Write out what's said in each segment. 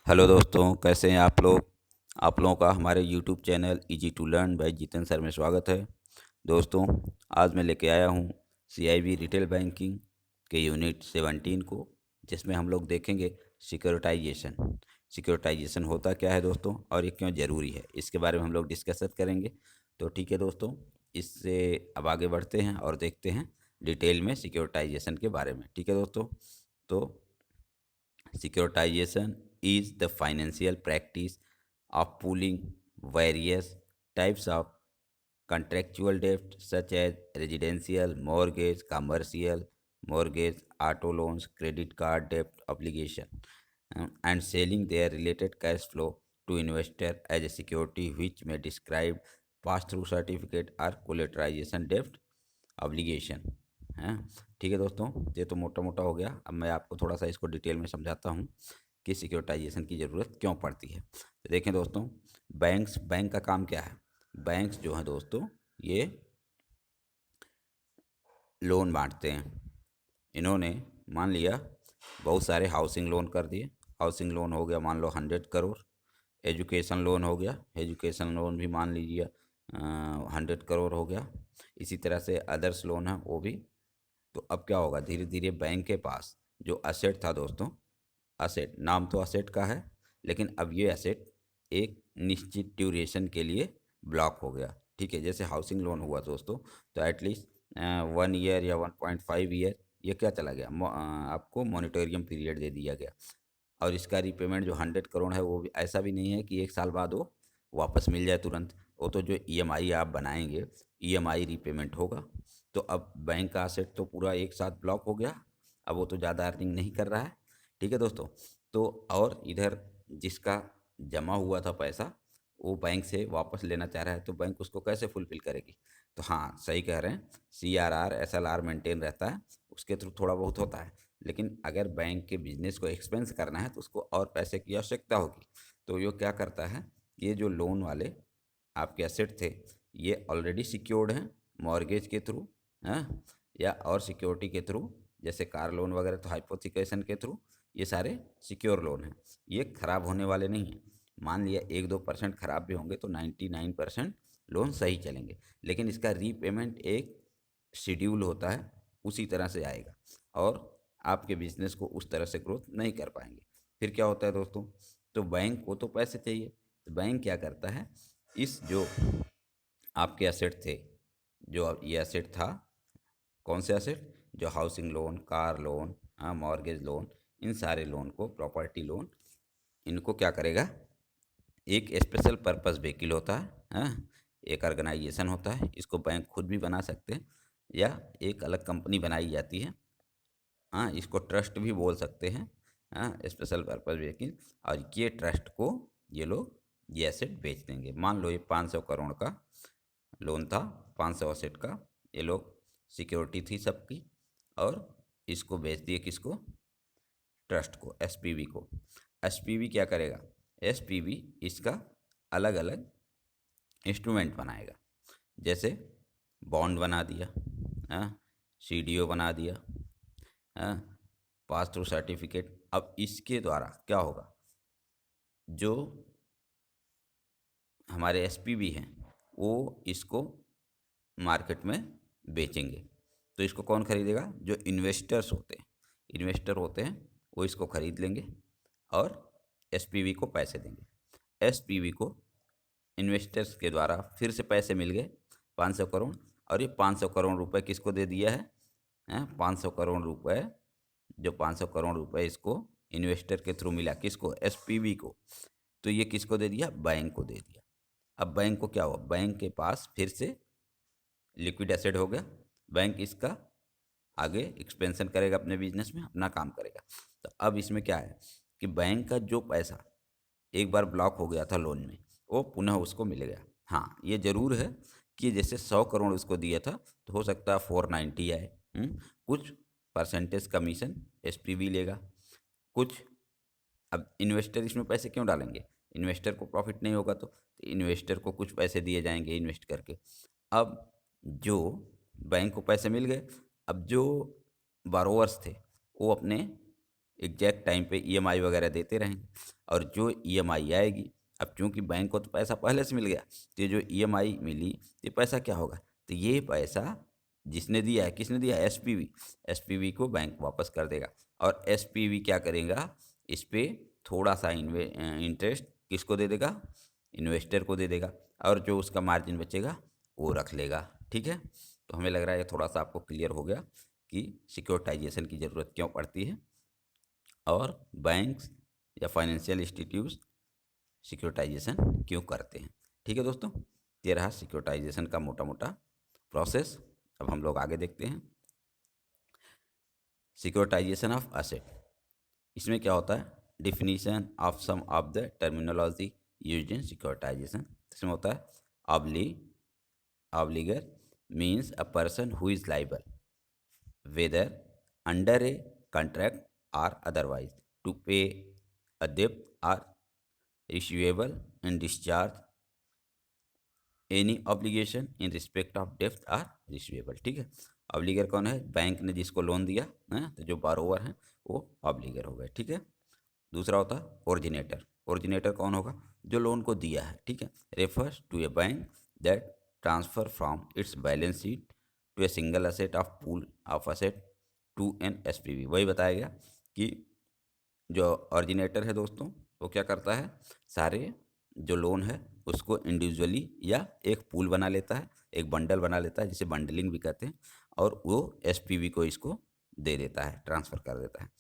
Hello दोस्तों, कैसे हैं आप लोग। आप लोगों का हमारे YouTube channel easy to learn by Jitendra sir में स्वागत है। दोस्तों, आज मैं लेके आया हूँ सीआईबी रिटेल बैंकिंग के यूनिट 17 को, जिसमें हम लोग देखेंगे सिक्योरिटाइजेशन। सिक्योरिटाइजेशन होता क्या है दोस्तों, और ये क्यों ज़रूरी है, इसके बारे में हम लोग डिस्कस करेंगे। तो ठीक है दोस्तों, इससे अब आगे बढ़ते हैं और देखते हैं डिटेल में सिक्योरिटाइजेशन के बारे में। ठीक है दोस्तों। तो securitization is the financial practice of pooling various types of contractual debt such as residential mortgage, commercial mortgage, auto loans, credit card debt obligation, and selling their related cash flow to investor as a security, which may describe pass-through certificate or collateralization debt obligation है। ठीक है दोस्तों, ये तो मोटा मोटा हो गया। अब मैं आपको थोड़ा सा इसको डिटेल में समझाता हूँ कि सिक्योरिटाइजेशन की ज़रूरत क्यों पड़ती है। तो देखें दोस्तों, बैंक का काम क्या है। बैंक्स जो हैं दोस्तों, ये लोन बांटते हैं। इन्होंने मान लिया बहुत सारे हाउसिंग लोन कर दिए। हाउसिंग लोन हो गया मान लो 100 करोड़। एजुकेशन लोन हो गया, एजुकेशन लोन भी मान लीजिए 100 करोड़ हो गया। इसी तरह से अदर्स लोन है वो भी। तो अब क्या होगा, धीरे धीरे बैंक के पास जो असेट था दोस्तों, असेट नाम तो असेट का है, लेकिन अब ये असेट एक निश्चित ड्यूरेशन के लिए ब्लॉक हो गया। ठीक है, जैसे हाउसिंग लोन हुआ दोस्तों, तो एटलीस्ट 1 ईयर या 1.5 ईयर ये क्या चला गया, आपको मॉनिटोरियम पीरियड दे दिया गया। और इसका रीपेमेंट जो 100 करोड़ है, वो भी ऐसा भी नहीं है कि 1 साल बाद वो वापस मिल जाए तुरंत। वो तो जो ईएमआई आप बनाएंगे, ईएमआई रीपेमेंट होगा। तो अब बैंक का असेट तो पूरा एक साथ ब्लॉक हो गया। अब वो तो ज़्यादा अर्निंग नहीं कर रहा है। ठीक है दोस्तों। तो और इधर जिसका जमा हुआ था पैसा, वो बैंक से वापस लेना चाह रहा है, तो बैंक उसको कैसे फुलफिल करेगी। तो हाँ, सही कह रहे हैं, सीआरआर एसएलआर मेंटेन रहता है, उसके थ्रू थोड़ा बहुत होता है। लेकिन अगर बैंक के बिजनेस को एक्सपेंस करना है तो उसको और पैसे की आवश्यकता होगी। तो ये क्या करता है, ये जो लोन वाले आपके एसेट थे, ये ऑलरेडी सिक्योर्ड हैं मॉर्गेज के थ्रू, हैं, या और सिक्योरिटी के थ्रू, जैसे कार लोन वगैरह तो हाइपोथिकेशन के थ्रू। ये सारे सिक्योर लोन हैं, ये ख़राब होने वाले नहीं हैं। मान लिया 1-2% ख़राब भी होंगे तो 99% लोन सही चलेंगे। लेकिन इसका रीपेमेंट एक शेड्यूल होता है, उसी तरह से आएगा, और आपके बिजनेस को उस तरह से ग्रोथ नहीं कर पाएंगे। फिर क्या होता है दोस्तों, तो बैंक को तो पैसे चाहिए। तो बैंक क्या करता है, इस जो आपके एसेट थे, जो ये एसेट था, कौन से एसेट, जो हाउसिंग लोन, कार लोन, हाँ, मॉर्गेज लोन, इन सारे लोन को, प्रॉपर्टी लोन, इनको क्या करेगा, एक स्पेशल पर्पस व्हीकल होता है, हाँ, एक ऑर्गेनाइजेशन होता है। इसको बैंक खुद भी बना सकते हैं या एक अलग कंपनी बनाई जाती है। हाँ, इसको ट्रस्ट भी बोल सकते हैं, हाँ, स्पेशल पर्पस व्हीकल। और ये ट्रस्ट को ये लोग ये एसेट बेच देंगे। मान लो ये 500 करोड़ का लोन था, 500 एसेट का, ये लोग सिक्योरिटी थी सबकी, और इसको बेच दिए किसको, ट्रस्ट को, एसपीवी को। एसपीवी क्या करेगा, एसपीवी इसका अलग अलग इंस्ट्रूमेंट बनाएगा। जैसे बॉन्ड बना दिया, हाँ, सीडीओ बना दिया, हाँ, पास थ्रू सर्टिफिकेट। अब इसके द्वारा क्या होगा, जो हमारे एसपीवी हैं वो इसको मार्केट में बेचेंगे। तो इसको कौन खरीदेगा, जो इन्वेस्टर्स होते हैं, इन्वेस्टर होते हैं वो इसको खरीद लेंगे और एसपीवी को पैसे देंगे। एसपीवी को इन्वेस्टर्स के द्वारा फिर से पैसे मिल गए 500 करोड़। और ये 500 करोड़ रुपए किसको दे दिया है, हैं, 500 करोड़ रुपए, जो 500 करोड़ रुपए इसको इन्वेस्टर के थ्रू मिला, किसको, एसपीवी को। तो ये किसको दे दिया, बैंक को दे दिया। अब बैंक को क्या हुआ, बैंक के पास फिर से लिक्विड एसेट हो गया। बैंक इसका आगे एक्सपेंशन करेगा, अपने बिजनेस में अपना काम करेगा। तो अब इसमें क्या है कि बैंक का जो पैसा एक बार ब्लॉक हो गया था लोन में, वो पुनः उसको मिल गया। हाँ, ये ज़रूर है कि जैसे 100 करोड़ उसको दिया था, तो हो सकता है 490 आए। कुछ परसेंटेज कमीशन एसपीवी लेगा, कुछ। अब इन्वेस्टर इसमें पैसे क्यों डालेंगे, इन्वेस्टर को प्रॉफिट नहीं होगा तो इन्वेस्टर को कुछ पैसे दिए जाएंगे इन्वेस्ट करके। अब जो बैंक को पैसे मिल गए, अब जो बारोवर्स थे वो अपने एग्जैक्ट टाइम पे ईएमआई वगैरह देते रहेंगे, और जो ईएमआई आएगी, अब चूंकि बैंक को तो पैसा पहले से मिल गया, तो ये जो ईएमआई मिली, ये पैसा क्या होगा, तो ये पैसा जिसने दिया है, किसने दिया है, एसपीवी को बैंक वापस कर देगा, और एसपीवी क्या करेगा, इस पे थोड़ा सा इंटरेस्ट किसको दे देगा, इन्वेस्टर को दे देगा, और जो उसका मार्जिन बचेगा वो रख लेगा। ठीक है, तो हमें लग रहा है ये थोड़ा सा आपको क्लियर हो गया कि सिक्योरिटाइजेशन की ज़रूरत क्यों पड़ती है, और बैंक्स या फाइनेंशियल इंस्टीट्यूट सिक्योरिटाइजेशन क्यों करते हैं। ठीक है दोस्तों, ये रहा सिक्योरिटाइजेशन का मोटा मोटा प्रोसेस। अब हम लोग आगे देखते हैं सिक्योरिटाइजेशन ऑफ एसेट। इसमें क्या होता है, definition of some of the terminology used in securitisation. इसमें होता है obligor means a person who is liable whether under a contract or otherwise to pay a debt or receivable and discharge any obligation in respect of debt or receivable। ठीक है, ऑब्लिगर कौन है, bank ने जिसको loan दिया है, तो जो बारोवर हैं वो ऑब्लिगर हो गए। ठीक है, दूसरा होता है ओरिजिनेटर। ओरिजिनेटर कौन होगा, जो लोन को दिया है। ठीक है, refers to a bank that transfer from its balance sheet to a single asset of pool of asset to an SPV. वही बताया गया कि जो ऑरिजिनेटर है दोस्तों, वो क्या करता है, सारे जो लोन है उसको इंडिविजुअली या एक पूल बना लेता है, एक बंडल बना लेता है, जिसे बंडलिंग भी कहते हैं, और वो एसपीवी को इसको दे देता है, ट्रांसफ़र कर देता है।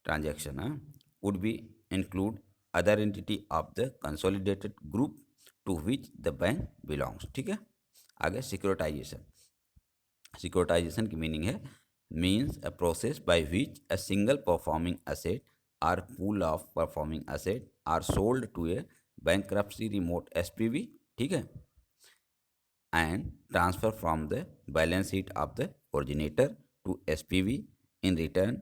Transaction would be include other entity of the consolidated group to which the bank belongs. ठीक है, आगे सिक्योरिटाइजेशन। सिक्योरिटाइजेशन की मीनिंग है means a process by which a single performing asset or pool of performing asset are sold to a bankruptcy remote SPV. ठीक है, and transfer from the balance sheet of the originator to SPV in return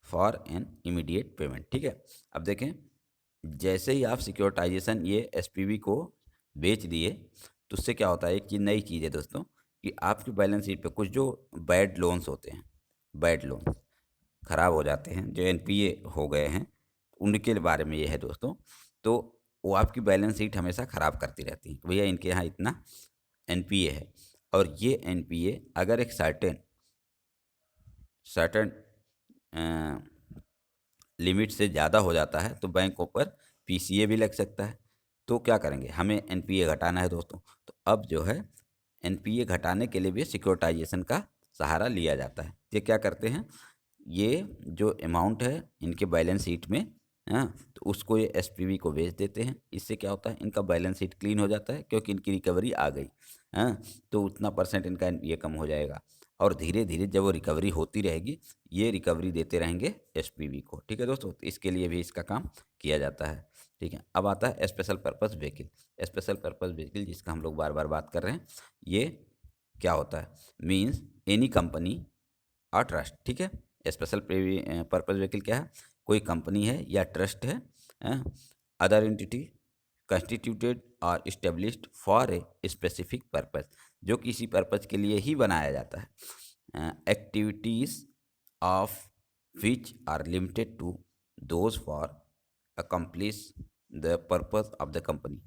for an immediate payment. ठीक है, अब देखें, जैसे ही आप securitisation ये SPV को बेच दिए, तो उससे क्या होता है, एक चीज़, नई चीज़ है दोस्तों, कि आपकी बैलेंस शीट पे कुछ जो बैड लोन्स होते हैं, बैड लोन ख़राब हो जाते हैं, जो एनपीए हो गए हैं, उनके बारे में ये है दोस्तों। तो वो आपकी बैलेंस शीट हमेशा ख़राब करती रहती है, भैया इनके यहाँ इतना एनपीए है, और ये एनपीए अगर एक सर्टेन लिमिट से ज़्यादा हो जाता है, तो बैंकों पर पीसीए भी लग सकता है। तो क्या करेंगे, हमें एनपीए घटाना है दोस्तों, तो अब जो है एनपीए घटाने के लिए भी सिक्योरिटाइजेशन का सहारा लिया जाता है। ये क्या करते हैं, ये जो अमाउंट है इनके बैलेंस शीट में, हाँ, तो उसको ये एसपीवी को बेच देते हैं। इससे क्या होता है, इनका बैलेंस शीट क्लीन हो जाता है, क्योंकि इनकी रिकवरी आ गई, हाँ, तो उतना परसेंट इनका एनपीए कम हो जाएगा, और धीरे धीरे जब वो रिकवरी होती रहेगी, ये रिकवरी देते रहेंगे एसपीवी को। ठीक है दोस्तों, तो इसके लिए भी इसका काम किया जाता है। ठीक है, अब आता है special purpose vehicle. Special purpose vehicle जिसका हम लोग बार बार बात कर रहे हैं, ये क्या होता है, मीन्स एनी कंपनी और ट्रस्ट। ठीक है, स्पेशल पर्पस व्हीकल क्या है, कोई कंपनी है या ट्रस्ट है, अदर एंटिटी कंस्टिट्यूटेड और established for a specific purpose, जो किसी पर्पस के लिए ही बनाया जाता है। Activities of which are limited to those for accomplish the purpose of the company,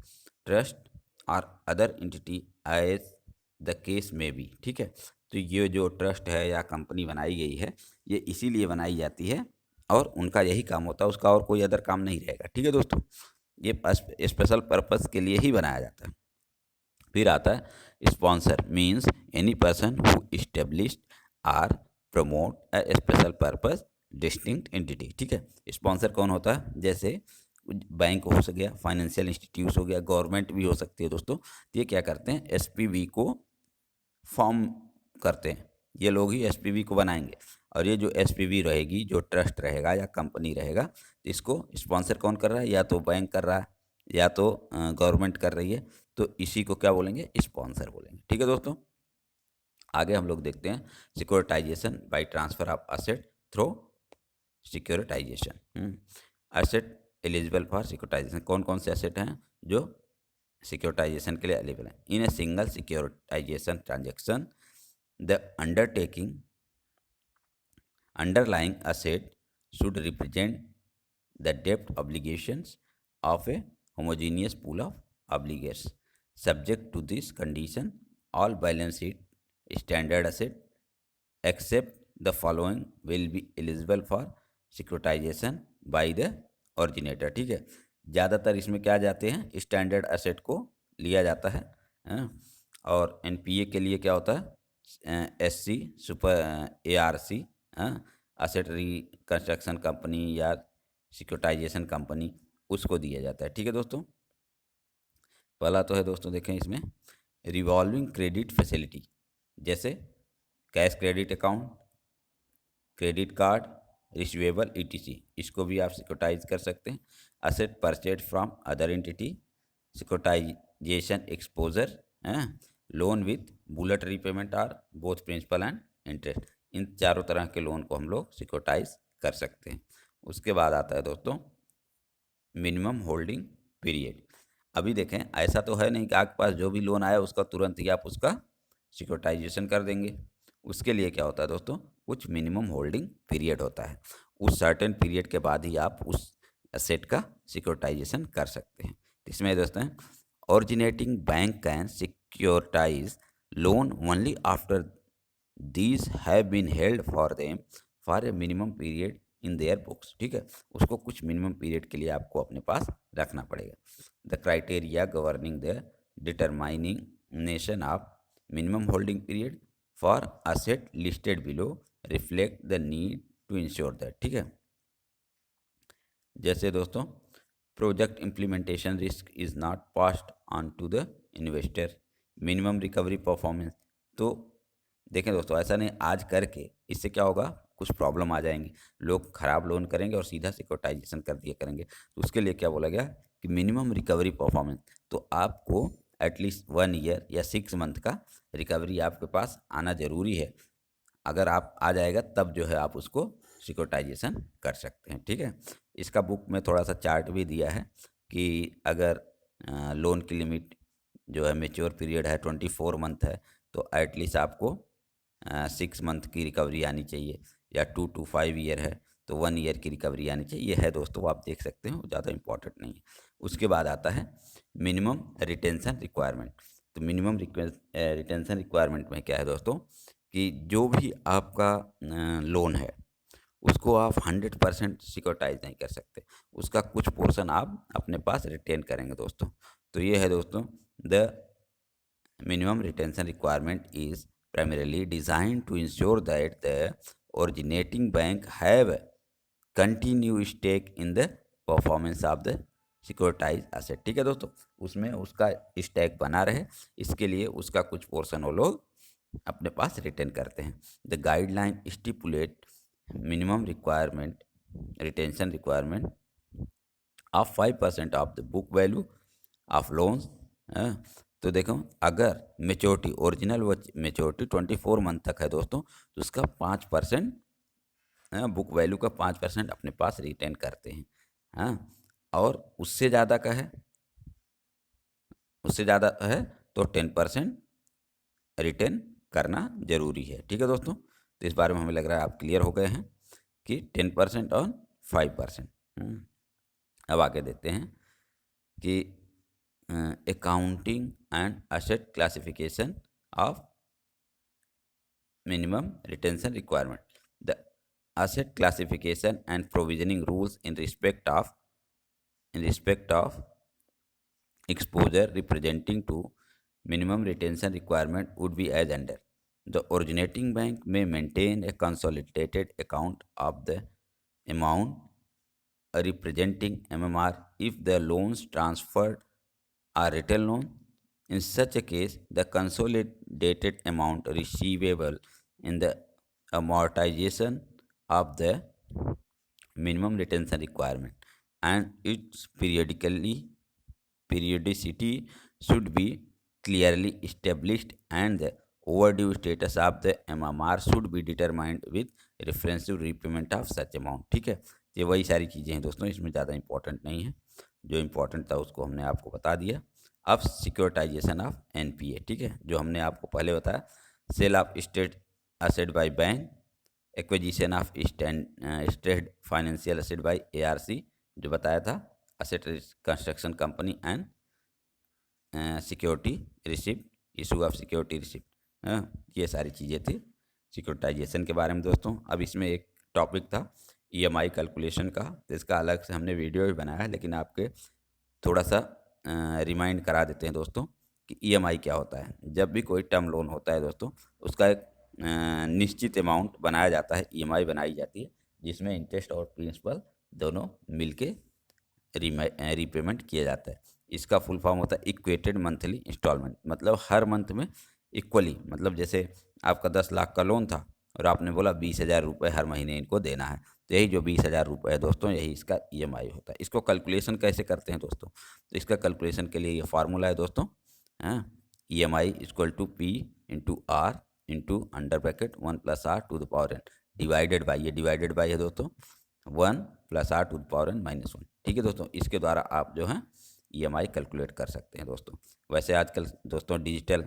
trust or other entity as the case may be। ठीक है, तो ये जो ट्रस्ट है या कंपनी बनाई गई है, ये इसीलिए बनाई जाती है, और उनका यही काम होता है, उसका और कोई अदर काम नहीं रहेगा। ठीक है दोस्तों, ये स्पेशल पर्पस के लिए ही बनाया जाता है। फिर आता है sponsor, means any person who establish or promote a special purpose distinct entity. ठीक है, स्पॉन्सर कौन होता है, जैसे बैंक हो गया, फाइनेंशियल इंस्टीट्यूट हो गया, गवर्नमेंट भी हो सकती है दोस्तों। तो ये क्या करते हैं, एसपीवी को फॉर्म करते हैं, ये लोग ही एसपीवी को बनाएंगे, और ये जो एसपीवी रहेगी, जो ट्रस्ट रहेगा या कंपनी रहेगा, तो इसको स्पॉन्सर कौन कर रहा है, या तो बैंक कर रहा है या तो गवर्नमेंट कर रही है, तो इसी को क्या बोलेंगे, स्पॉन्सर बोलेंगे। ठीक है दोस्तों, आगे हम लोग देखते हैं securitisation by transfer of asset through securitisation. Asset eligible for securitisation, कौन कौन से एसेट हैं जो सिक्योरिटाइजेशन के लिए एलिजिबल हैं। In a single securitisation transaction the undertaking underlying asset should represent the debt obligations of a homogeneous pool of obligors. Subject to this condition, all balance sheet standard asset except the following will be eligible for securitization by the originator। ठीक है, ज़्यादातर इसमें क्या जाते हैं, standard asset को लिया जाता है, हाँ? और एनपीए के लिए क्या होता है, SC super ARC, asset reconstruction company या सिक्योरिटाइजेशन कंपनी, उसको दिया जाता है। ठीक है दोस्तों, पहला तो है दोस्तों देखें इसमें रिवॉल्विंग क्रेडिट फैसिलिटी, जैसे cash credit account, credit card, receivable ETC, इसको भी आप सिक्योरिटाइज कर सकते हैं। Asset purchase from other entity, securitisation exposure, loan with bullet repayment or both principal and interest, इन चारों तरह के लोन को हम लोग सिक्योरिटाइज कर सकते हैं। उसके बाद आता है दोस्तों मिनिमम होल्डिंग पीरियड। अभी देखें, ऐसा तो है नहीं कि आपके पास जो भी लोन आया उसका तुरंत ही आप उसका सिक्योरिटाइजेशन कर देंगे। उसके लिए क्या होता है दोस्तों, कुछ मिनिमम होल्डिंग पीरियड होता है, उस सर्टेन पीरियड के बाद ही आप उस एसेट का सिक्योरिटाइजेशन कर सकते हैं। इसमें दोस्तों originating bank can securitise loan only after these have been held for them for a minimum period in their books. ठीक है, उसको कुछ मिनिमम पीरियड के लिए आपको अपने पास रखना पड़ेगा। The criteria governing the determination of minimum holding period for asset listed below reflect the need to ensure that. ठीक है, जैसे दोस्तों project implementation risk is not passed on to the investor, minimum recovery performance. तो देखें दोस्तों, ऐसा नहीं आज करके इससे क्या होगा, कुछ प्रॉब्लम आ जाएंगी, लोग ख़राब लोन करेंगे और सीधा सिक्योरिटाइजेशन कर दिया करेंगे। तो उसके लिए क्या बोला गया कि मिनिमम रिकवरी परफॉर्मेंस, तो आपको एटलीस्ट 1 ईयर या 6 मंथ का रिकवरी आपके पास आना ज़रूरी है। अगर आप आ जाएगा तब जो है आप उसको सिक्योरिटाइजेशन कर सकते हैं। ठीक है, इसका बुक में थोड़ा सा चार्ट भी दिया है कि अगर लोन की लिमिट जो है मेच्योर पीरियड है 24 मंथ है, तो एटलीस्ट आपको 6 मंथ की रिकवरी आनी चाहिए, या 2 to 5 ईयर है तो 1 ईयर की रिकवरी आनी चाहिए। ये है दोस्तों, आप देख सकते हो, ज़्यादा इंपॉर्टेंट नहीं है। उसके बाद आता है मिनिमम रिटेंशन रिक्वायरमेंट। तो मिनिमम रिटेंशन रिक्वायरमेंट में क्या है दोस्तों कि जो भी आपका लोन है उसको आप 100% सिक्योरिटाइज नहीं कर सकते, उसका कुछ पोर्शन आप अपने पास रिटेन करेंगे दोस्तों। तो ये है दोस्तों, the minimum retention requirement is primarily designed to ensure that the originating bank have continued stake in the performance of the securitized asset। ठीक है दोस्तों, उसमें उसका स्टेक बना रहे, इसके लिए उसका कुछ पोर्शन वो लोग अपने पास रिटेन करते हैं। The guideline stipulate minimum requirement retention requirement of 5% of the book value of loans. तो देखो, अगर मेच्योरिटी ओरिजिनल मेच्योरिटी 24 मंथ तक है दोस्तों, तो उसका 5% बुक वैल्यू का 5% अपने पास रिटेन करते हैं, हाँ। और उससे ज़्यादा का है, उससे ज़्यादा है तो 10% रिटेन करना ज़रूरी है। ठीक है दोस्तों, तो इस बारे में हमें लग रहा है आप क्लियर हो गए हैं कि 10% और 5%। अब आगे देते हैं कि accounting and asset classification of minimum retention requirement. The asset classification and provisioning rules in respect of exposure representing to minimum retention requirement would be as under. The originating bank may maintain a consolidated account of the amount representing MMR if the loans transferred are retail loan. In such a case, the consolidated amount receivable in the amortization of the minimum retention requirement and its periodicity should be clearly established, and the overdue status of the MMR should be determined with reference to repayment of such amount। ठीक है, ये वही सारी चीज़ें हैं दोस्तों, इसमें ज़्यादा इंपॉर्टेंट नहीं है, जो इम्पोर्टेंट था उसको हमने आपको बता दिया। अब सिक्योरिटाइजेशन ऑफ एनपीए, ठीक है, जो हमने आपको पहले बताया, sale of state asset by bank acquisition of stressed financial asset by ARC जो बताया था, asset construction company and security receipt, issue of security receipt, ये सारी चीज़ें थी सिक्योरिटाइजेशन के बारे में दोस्तों। अब इसमें एक टॉपिक था EMI कैलकुलेशन का, तो इसका अलग से हमने वीडियो भी बनाया है, लेकिन आपके थोड़ा सा रिमाइंड करा देते हैं दोस्तों कि EMI क्या होता है। जब भी कोई टर्म लोन होता है दोस्तों, उसका एक निश्चित अमाउंट बनाया जाता है, EMI बनाई जाती है, जिसमें इंटरेस्ट और प्रिंसिपल दोनों मिलके रीपेमेंट किया जाता है। इसका फुल फॉर्म होता है इक्वेटेड मंथली इंस्टॉलमेंट, मतलब हर मंथ में इक्वली, मतलब जैसे आपका 10 लाख का लोन था और आपने बोला 20,000 रुपये हर महीने इनको देना है, तो यही जो 20,000 रुपये है दोस्तों, यही इसका EMI होता है। इसको कैलकुलेशन कैसे करते हैं दोस्तों, तो इसका कैलकुलेशन के लिए ये फार्मूला है दोस्तों, हाँ, EMI equal to P into R into under bracket 1 + R to the power n divided by, ये डिवाइडेड बाई है दोस्तों 1 + R to the power n -1। ठीक है दोस्तों, इसके द्वारा आप जो है EMI कैलकुलेट कर सकते हैं दोस्तों। वैसे आजकल दोस्तों डिजिटल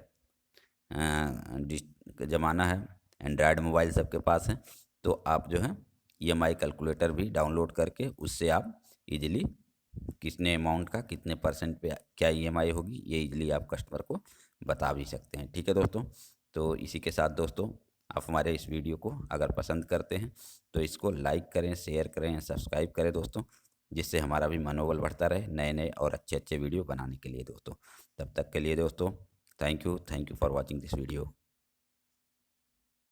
ज़माना है, एंड्रॉयड मोबाइल सबके पास है, तो आप जो है EMI कैलकुलेटर भी डाउनलोड करके उससे आप इजीली कितने अमाउंट का कितने % पे क्या EMI होगी, ये इजीली आप कस्टमर को बता भी सकते हैं। ठीक है दोस्तों, तो इसी के साथ दोस्तों आप हमारे इस वीडियो को अगर पसंद करते हैं तो इसको लाइक करें, शेयर करें, सब्सक्राइब करें दोस्तों, जिससे हमारा भी मनोबल बढ़ता रहे नए नए और अच्छे अच्छे वीडियो बनाने के लिए दोस्तों। तब तक के लिए दोस्तों thank you for watching this video.